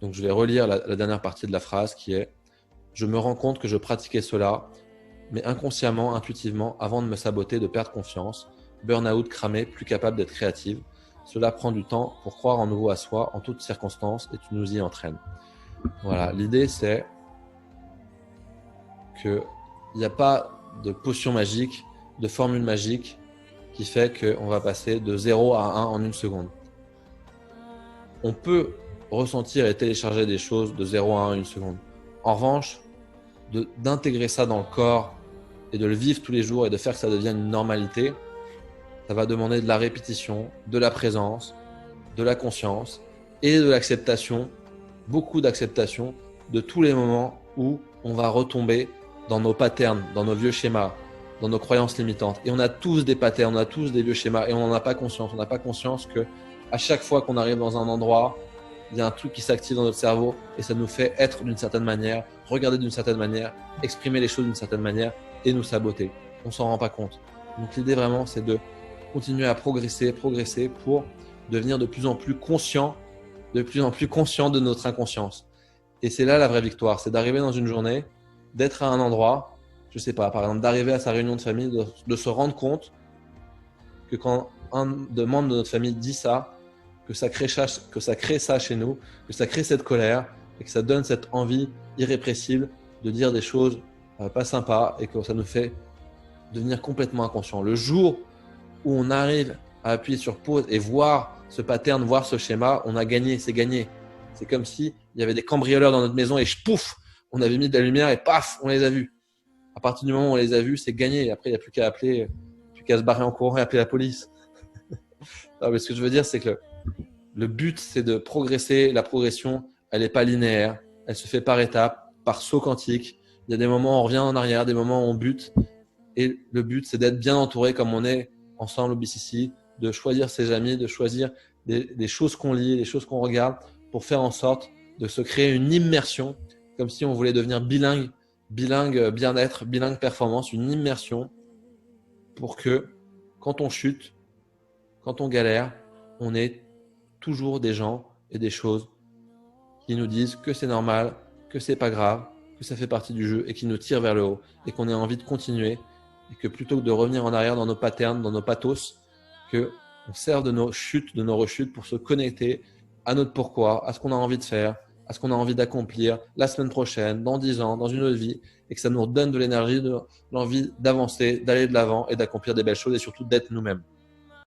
Donc, je vais relire la dernière partie de la phrase qui est « Je me rends compte que je pratiquais cela, mais inconsciemment, intuitivement, avant de me saboter, de perdre confiance, burn-out, cramé, plus capable d'être créative. Cela prend du temps pour croire en nouveau à soi, en toutes circonstances, et tu nous y entraînes. » Voilà, l'idée c'est qu'il n'y a pas de potion magique, de formule magique qui fait qu'on va passer de 0 à 1 en une seconde. On peut ressentir et télécharger des choses de 0 à 1 en une seconde. En revanche, d'intégrer ça dans le corps et de le vivre tous les jours et de faire que ça devienne une normalité, ça va demander de la répétition, de la présence, de la conscience et de l'acceptation, beaucoup d'acceptation de tous les moments où on va retomber dans nos patterns, dans nos vieux schémas, dans nos croyances limitantes. Et on a tous des patterns, on a tous des vieux schémas et on n'en a pas conscience. On n'a pas conscience que à chaque fois qu'on arrive dans un endroit, il y a un truc qui s'active dans notre cerveau et ça nous fait être d'une certaine manière, regarder d'une certaine manière, exprimer les choses d'une certaine manière et nous saboter. On s'en rend pas compte. Donc l'idée vraiment, c'est de continuer à progresser pour devenir de plus en plus conscient de notre inconscience. Et c'est là la vraie victoire, c'est d'arriver dans une journée, d'être à un endroit, je sais pas, par exemple d'arriver à sa réunion de famille, de se rendre compte que quand un membre de notre famille dit ça, que ça crée ça chez nous, que ça crée cette colère et que ça donne cette envie irrépressible de dire des choses pas sympas et que ça nous fait devenir complètement inconscient. Le jour où on arrive à appuyer sur pause et voir ce pattern, voir ce schéma, on a gagné, c'est gagné. C'est comme si il y avait des cambrioleurs dans notre maison et pouf, on avait mis de la lumière et paf, on les a vus. À partir du moment où on les a vus, c'est gagné. Et après, il n'y a plus qu'à appeler, plus qu'à se barrer en courant et appeler la police. Non, mais ce que je veux dire, c'est que le but, c'est de progresser. La progression, elle n'est pas linéaire. Elle se fait par étapes, par saut quantique. Il y a des moments où on revient en arrière, des moments où on bute. Et le but, c'est d'être bien entouré comme on est ensemble au BCC, de choisir ses amis, de choisir des choses qu'on lit, des choses qu'on regarde pour faire en sorte de se créer une immersion, comme si on voulait devenir bilingue bien-être, bilingue performance, une immersion pour que quand on chute, quand on galère, on ait toujours des gens et des choses qui nous disent que c'est normal, que c'est pas grave, que ça fait partie du jeu et qui nous tirent vers le haut et qu'on ait envie de continuer et que plutôt que de revenir en arrière dans nos patterns, dans nos pathos, que on sert de nos chutes, de nos rechutes pour se connecter à notre pourquoi, à ce qu'on a envie de faire, à ce qu'on a envie d'accomplir la semaine prochaine, dans 10 ans, dans une autre vie, et que ça nous redonne de l'énergie, de l'envie d'avancer, d'aller de l'avant et d'accomplir des belles choses et surtout d'être nous-mêmes.